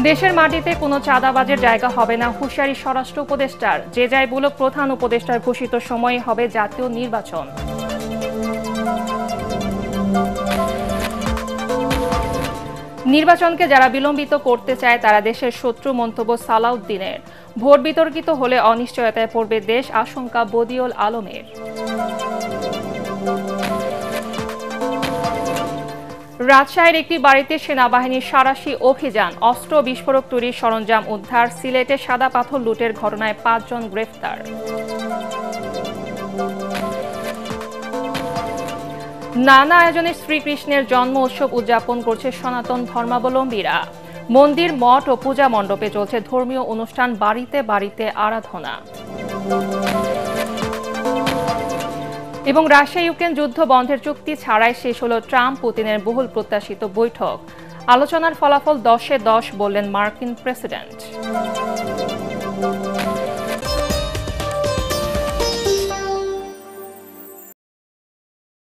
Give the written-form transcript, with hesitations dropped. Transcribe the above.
দেশের মাটিতে কোনো চাঁদাবাজের জায়গা হবে না হুঁশিয়ারি স্বরাষ্ট্র উপদেষ্টার। যে যাই বলুক, প্রধান উপদেষ্টার ঘোষিত সময়ে হবে জাতীয় নির্বাচন। নির্বাচনকে যারা বিলম্বিত করতে চায় তারা দেশের শত্রু, মন্তব্য সালাউদ্দিনের। ভোট বিতর্কিত হলে অনিশ্চয়তায় পড়বে দেশ, আশঙ্কা বদিউল আলমের। রাজশাহীর একটি বাড়িতে সেনাবাহিনীর সাঁড়াশি অভিযান, অস্ত্র বিস্ফোরক তৈরির সরঞ্জাম উদ্ধার। সিলেটে সাদা পাথর লুটের ঘটনায় ৫ জন গ্রেফতার। নানা আয়োজনে শ্রীকৃষ্ণের জন্ম উৎসব উদযাপন করছে সনাতন ধর্মাবলম্বীরা। মন্দির, মঠ ও পূজা মণ্ডপে চলছে ধর্মীয় অনুষ্ঠান, বাড়িতে বাড়িতে আরাধনা। এবং রাশিয়া ইউক্রেন যুদ্ধ বন্ধের চুক্তি ছাড়াই শেষ হলো ট্রাম্প পুতিনের বহুল প্রত্যাশিত বৈঠক। আলোচনার ফলাফল 10-এ 10 বললেন মার্কিন প্রেসিডেন্ট।